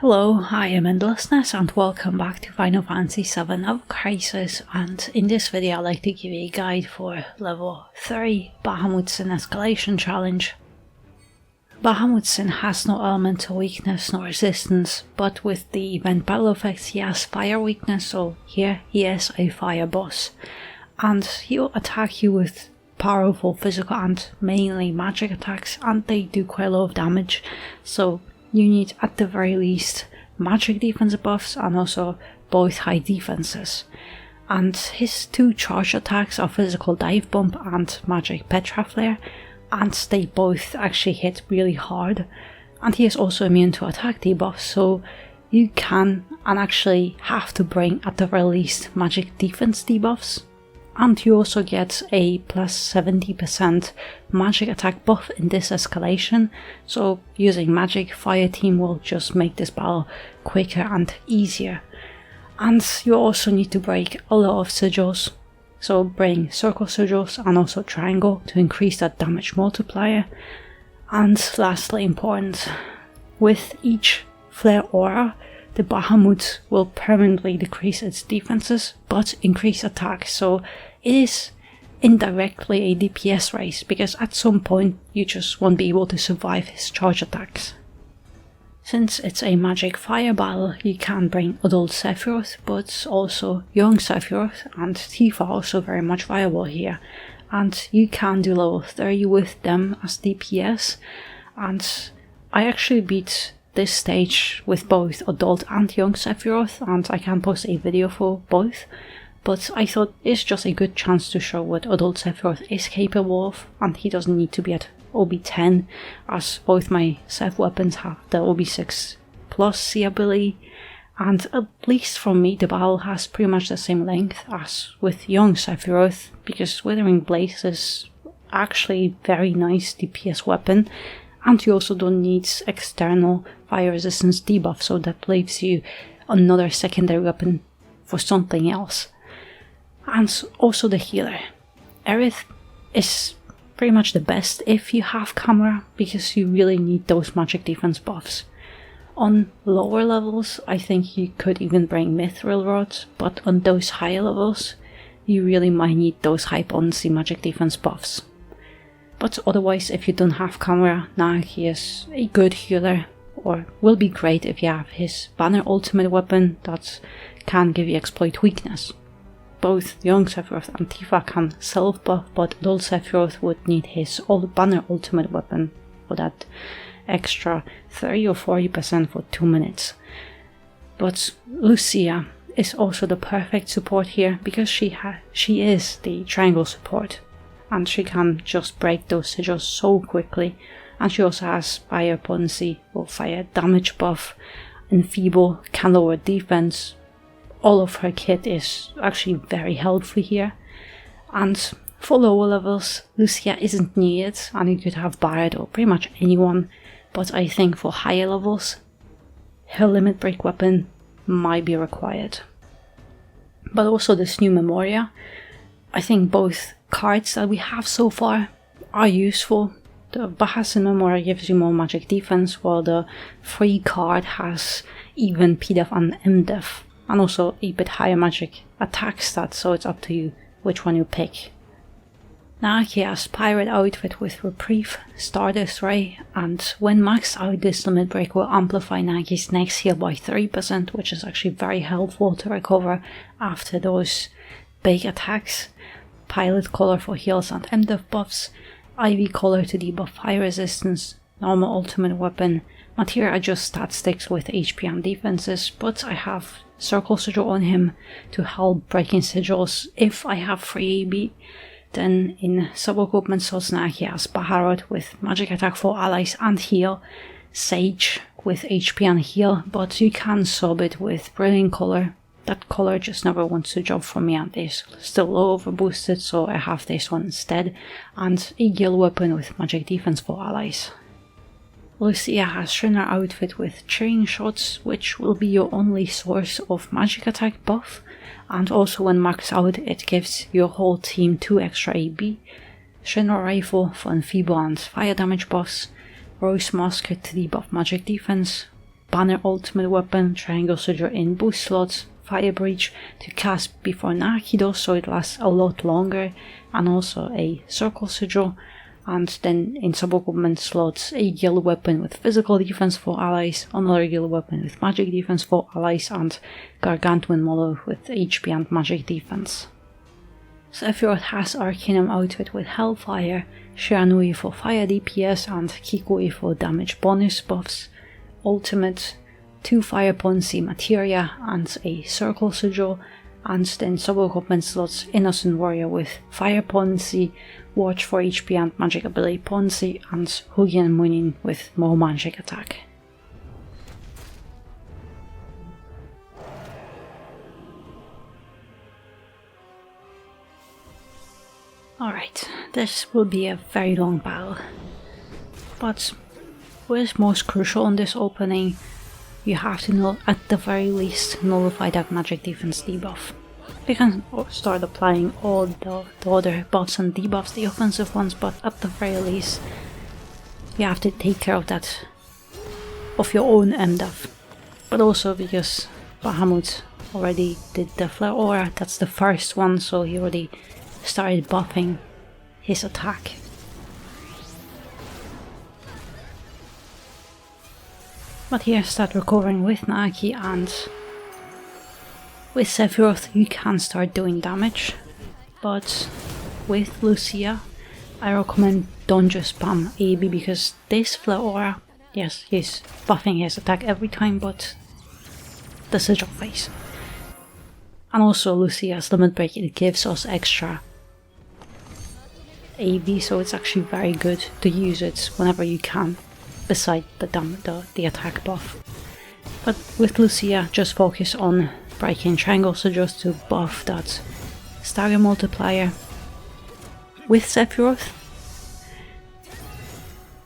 Hello, I am Endlessness and welcome back to Final Fantasy VII Level Crisis, and in this video I'd like to give you a guide for level 3 Bahamut SIN Escalation Challenge. Bahamut SIN has no elemental weakness nor resistance, but with the event battle effects he has fire weakness, so here he is a fire boss. And he'll attack you with powerful physical and mainly magic attacks, and they do quite a lot of damage, so you need at the very least magic defense buffs and also both high defenses. And his two charge attacks are physical dive bomb and magic petra flare, and they both actually hit really hard. And he is also immune to attack debuffs, so you can and actually have to bring at the very least magic defense debuffs. And you also get a plus 70% magic attack buff in this escalation, so using magic fire team will just make this battle quicker and easier. And you also need to break a lot of sigils, so bring circle sigils and also triangle to increase that damage multiplier. And lastly important, with each flare aura, the Bahamut will permanently decrease its defenses but increase attacks, so it is indirectly a DPS race, because at some point you just won't be able to survive his charge attacks. Since it's a magic fire battle, you can bring adult Sephiroth, but also young Sephiroth and Tifa are also very much viable here, and you can do level 30 with them as DPS. And I actually beat this stage with both adult and young Sephiroth, and I can post a video for both, but I thought it's just a good chance to show what adult Sephiroth is capable of, and he doesn't need to be at OB10, as both my Seph weapons have the OB6 plus C ability, and at least for me the battle has pretty much the same length as with young Sephiroth, because Withering Blaze is actually a very nice DPS weapon. And you also don't need external fire resistance debuff, so that leaves you another secondary weapon for something else. And also the healer. Aerith is pretty much the best if you have camera, because you really need those magic defense buffs. On lower levels I think you could even bring Mithril rods, but on those higher levels you really might need those high potency magic defense buffs. But otherwise, if you don't have camera, Nagi is a good healer, or will be great if you have his banner ultimate weapon that can give you exploit weakness. Both young Sephiroth and Tifa can self-buff, but adult Sephiroth would need his banner ultimate weapon for that extra 30 or 40% for 2 minutes. But Lucia is also the perfect support here, because she is the triangle support, and she can just break those sigils so quickly, and she also has fire potency or fire damage buff, enfeeble, can lower defense. All of her kit is actually very helpful here. And for lower levels, Lucia isn't needed, and you could have Barret or pretty much anyone, but I think for higher levels, her limit break weapon might be required. But also this new Memoria, I think both cards that we have so far are useful. The Bahamut SIN Memoria gives you more magic defense, while the free card has even PDEF and MDEF, and also a bit higher magic attack stats, so it's up to you which one you pick. Nagi has Pirate outfit with Reprieve, Stardust Ray, and when maxed out this limit break will amplify Nagi's next heal by 3%, which is actually very helpful to recover after those big attacks. Pilot color for heals and MDEF buffs, Ivy color to debuff fire resistance, normal ultimate weapon, Materia adjusts stat sticks with HP and defenses, but I have circle sigil on him to help breaking sigils if I have free AB. Then in sub-equipment slots, Nagi has Bahamut with magic attack for allies and heal, Sage with HP and heal, but you can sub it with Brilliant color. That color just never wants to jump for me, and is still low overboosted, so I have this one instead, and a Gil weapon with magic defense for allies. Lucia has Shrinner outfit with Cheering Shots, which will be your only source of magic attack buff, and also when maxed out it gives your whole team 2 extra AB. Shinra Rifle for enfeeble and fire damage buffs, Rose Musket to debuff magic defense, Banner Ultimate Weapon, Triangle Sigil in boost slots, Fire Breach to cast before Nakido so it lasts a lot longer, and also a Circle Sigil, and then in sub-equipment slots a Yellow Weapon with physical defense for allies, another Yellow Weapon with magic defense for allies, and Gargantuan Model with HP and magic defense. Sephiroth has Arcanum outfit with Hellfire, Shiranui for fire DPS and Kikui for damage bonus buffs, Ultimate, 2 Fire Ponzi Materia and a Circle Sigil, and then sub-equipment slots Innocent Warrior with Fire Ponzi, Watch for HP and Magic Ability Ponzi, and Hugien Munin with more magic attack. Alright, this will be a very long battle, but what is most crucial in this opening, you have to at the very least nullify that magic defense debuff. You can start applying all the other buffs and debuffs, the offensive ones, but at the very least you have to take care of that, of your own MDEF. But also because Bahamut already did the Flare Aura, that's the first one, so he already started buffing his attack. But here start recovering with Naki, and with Sephiroth you can start doing damage, but with Lucia I recommend don't just spam AB, because this Flare Aura, yes, he's buffing his attack every time, but the sigil phase. And also Lucia's Limit Break, it gives us extra AB, so it's actually very good to use it whenever you can, beside the attack buff. But with Lucia, just focus on breaking Triangle Sigils to buff that stagger multiplier. With Sephiroth,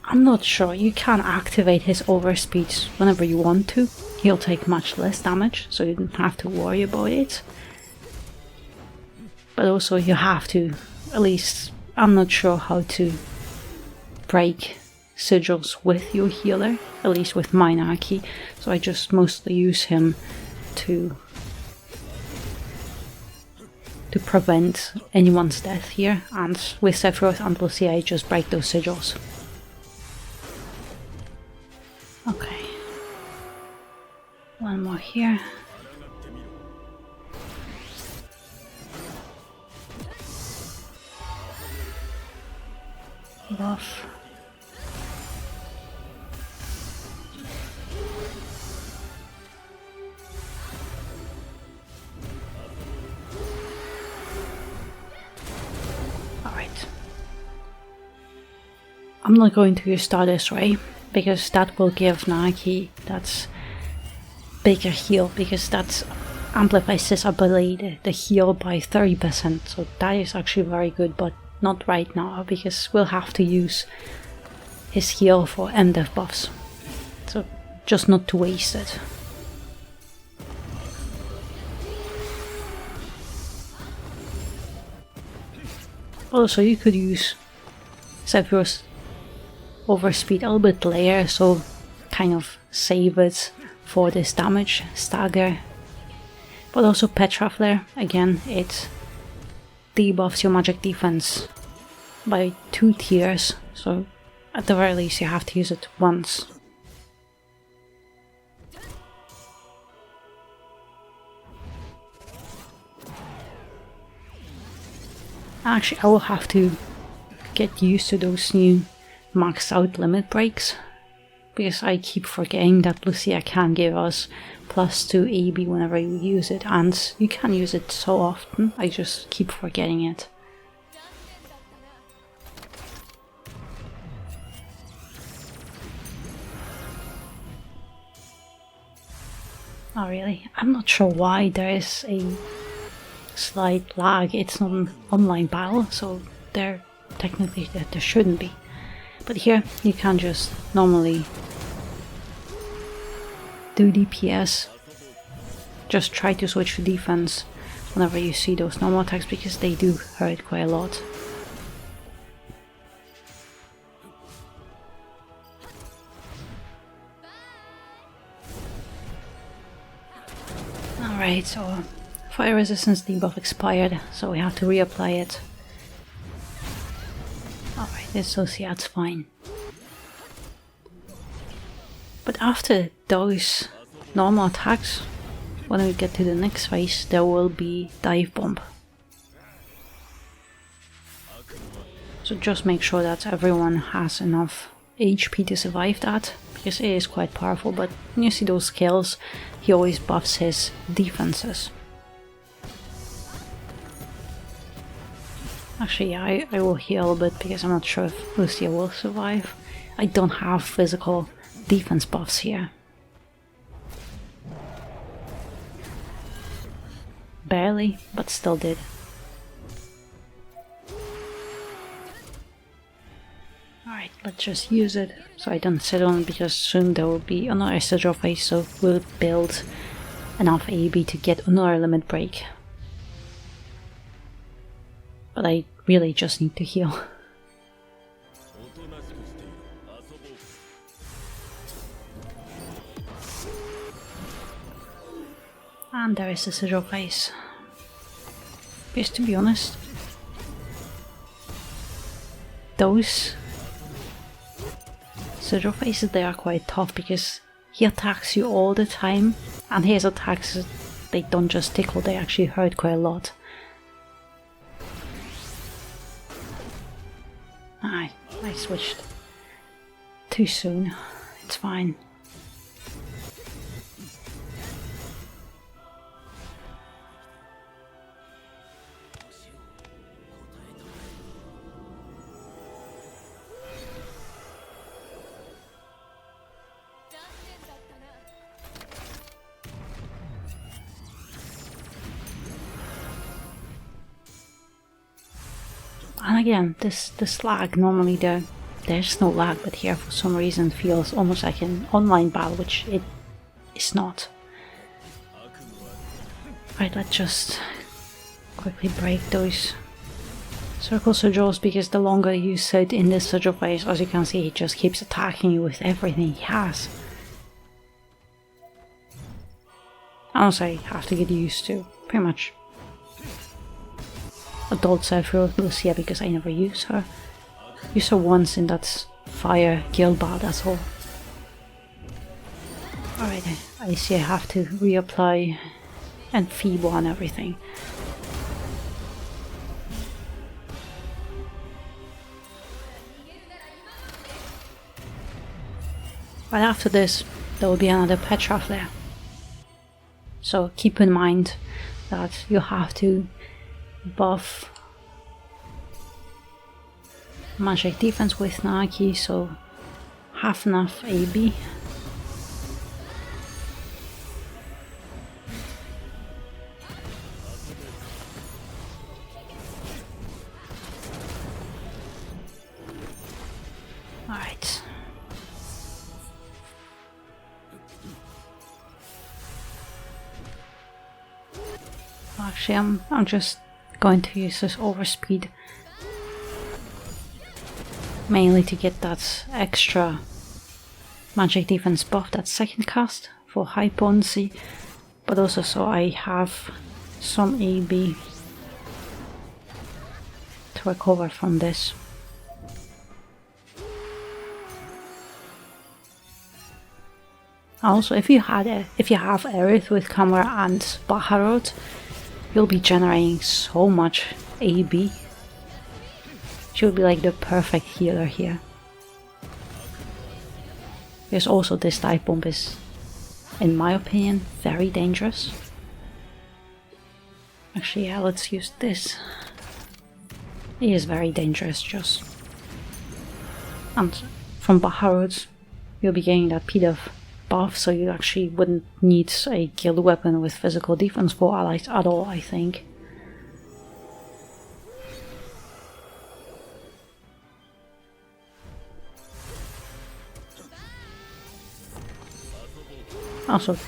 I'm not sure, you can activate his overspeed whenever you want to. He'll take much less damage, so you don't have to worry about it. But also you have to, at least, I'm not sure how to break sigils with your healer, at least with my Naki, so I just mostly use him to prevent anyone's death here, and with Sephiroth and Lucia I just break those sigils. Okay, one more here. Buff. Alright. I'm not going to use Stardust Ray, because that will give Naki that bigger heal, because that amplifies his ability, the heal, by 30%, so that is actually very good, but not right now, because we'll have to use his heal for MDEF buffs, so just not to waste it. Also, you could use Sephiroth's overspeed a little bit later, so kind of save it for this damage stagger. But also Petra Flare, again, it debuffs your magic defense by 2 tiers, so at the very least you have to use it once. Actually, I will have to get used to those new maxed out limit breaks, because I keep forgetting that Lucia can give us +2 AB whenever you use it, and you can use it so often, I just keep forgetting it. Oh really? I'm not sure why there is a slight lag. It's not an online battle, so there technically there shouldn't be. But here you can just normally do DPS. Just try to switch to defense whenever you see those normal attacks, because they do hurt quite a lot. Alright, so fire resistance debuff expired, so we have to reapply it. Alright, yeah, it's fine. But after those normal attacks, when we get to the next phase, there will be dive bomb. So just make sure that everyone has enough HP to survive that, because it is quite powerful, but when you see those skills, he always buffs his defenses. Actually, yeah, I will heal a bit because I'm not sure if Lucia will survive. I don't have physical defense buffs here. Barely, but still did. Alright, let's just use it so I don't sit on it, because soon there will be another Sigil phase, so we'll build enough AB to get another limit break. But I really just need to heal. And there is the Sigil phase. Because to be honest, those Sigil phases, they are quite tough because he attacks you all the time, and his attacks, they don't just tickle, they actually hurt quite a lot. I switched too soon. It's fine. And again, this lag, normally there's no lag, but here for some reason feels almost like an online battle, which it is not. Right, let's just quickly break those circle sigils, because the longer you sit in this sigil phase, as you can see, he just keeps attacking you with everything he has. Honestly, I have to get used to pretty much adult Sephiroth Lucia, because I never use her. Use her once in that fire guild battle, that's all. Alright, I see I have to reapply and feeble and everything. But after this, there will be another Petra flare. So keep in mind that you have to buff magic defense with Naki, so have enough AB. Alright. Actually, I'm just going to use this overspeed mainly to get that extra magic defense buff, that second cast for high potency, but also so I have some AB to recover from this. Also, if you have Aerith with Camera and Bahamut, you'll be generating so much AB. She would be like the perfect healer here. There's also this dive bomb is, in my opinion, very dangerous. Actually, yeah, let's use this. It is very dangerous, just. And from Bahamut, you'll be getting that PDF buff, so you actually wouldn't need a guild weapon with physical defense for allies at all, I think. Also,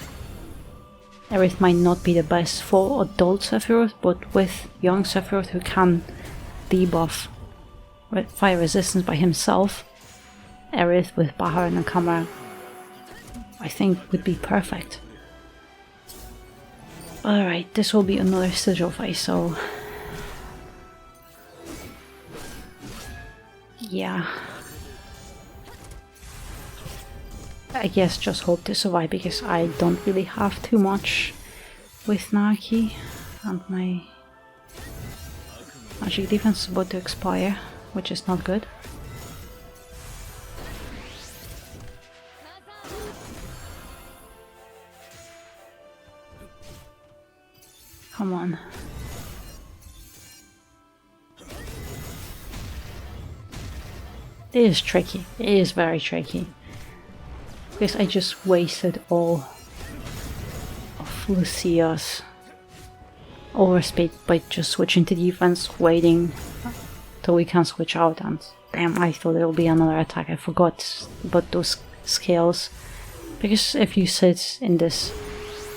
Aerith might not be the best for adult Sephiroth, but with young Sephiroth who can debuff fire resistance by himself, Aerith with Bahar and Kamara I think would be perfect. Alright, this will be another sigil phase, so... yeah. I guess just hope to survive, because I don't really have too much with Naki, and my magic defense is about to expire, which is not good. Come on. It is tricky, it is very tricky. Because I just wasted all of Lucia's overspeed by just switching to defense, waiting till we can switch out, and damn, I thought there would be another attack. I forgot about those scales. Because if you sit in this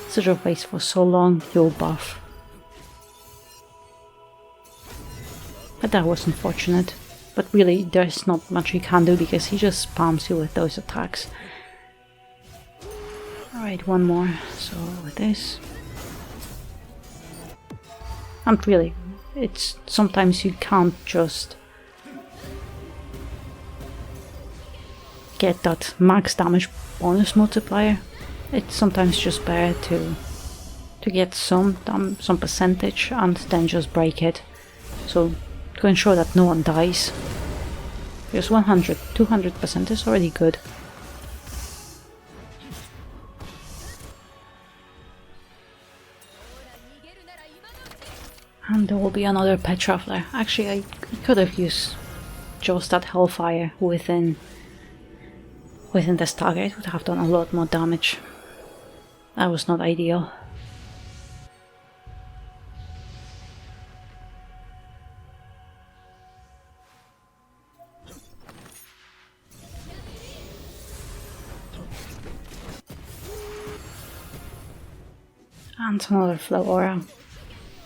sigil phase for so long, you'll buff. But that was unfortunate. But really, there's not much you can do because he just spams you with those attacks. Alright, one more. So with this. And really, it's sometimes you can't just get that max damage bonus multiplier. It's sometimes just better to get some percentage and then just break it. So to ensure that no one dies. Because 200% is already good. And there will be another pet traveler. Actually, I could have used just that hellfire within this target. It would have done a lot more damage. That was not ideal. And another flow aura.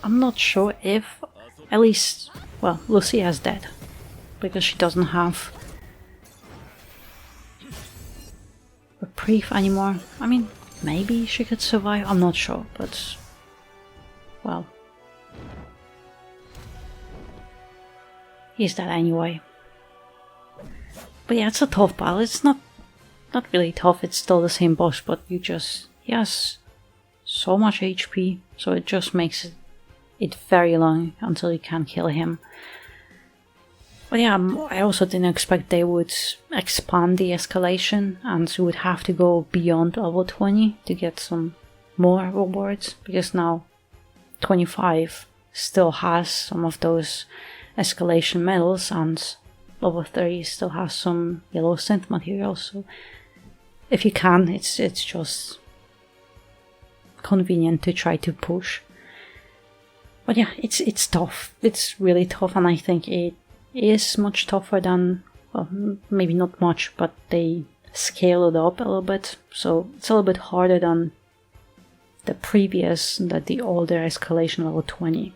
I'm not sure if, at least, well, Lucia is dead. Because she doesn't have reprieve anymore. I mean, maybe she could survive, I'm not sure, but, well, he's dead anyway. But yeah, it's a tough battle. It's not really tough, it's still the same boss, but he has so much HP, so it just makes it very long until you can kill him. But yeah, I also didn't expect they would expand the escalation, and you would have to go beyond level 20 to get some more rewards, because now 25 still has some of those escalation medals, and level 30 still has some yellow synth materials. So if you can, it's just convenient to try to push. But yeah, it's tough. It's really tough, and I think it is much tougher than, well, maybe not much, but they scale it up a little bit, so it's a little bit harder than the older escalation level 20.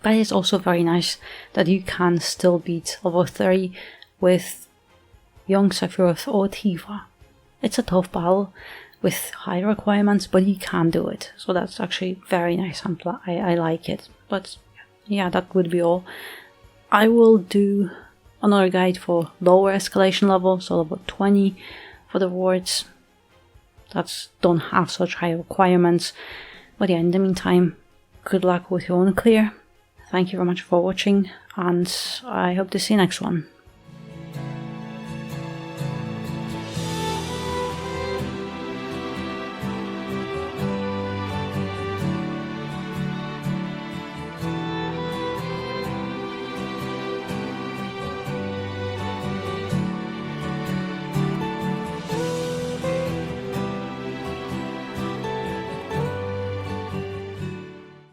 But it's also very nice that you can still beat level 30 with young Sephiroth or Tifa. It's a tough battle with high requirements, but you can do it, so that's actually very nice, and I like it. But yeah, that would be all. I will do another guide for lower escalation level, so level 20 for the rewards that don't have such high requirements. But yeah, in the meantime, good luck with your own clear. Thank you very much for watching, and I hope to see you next one.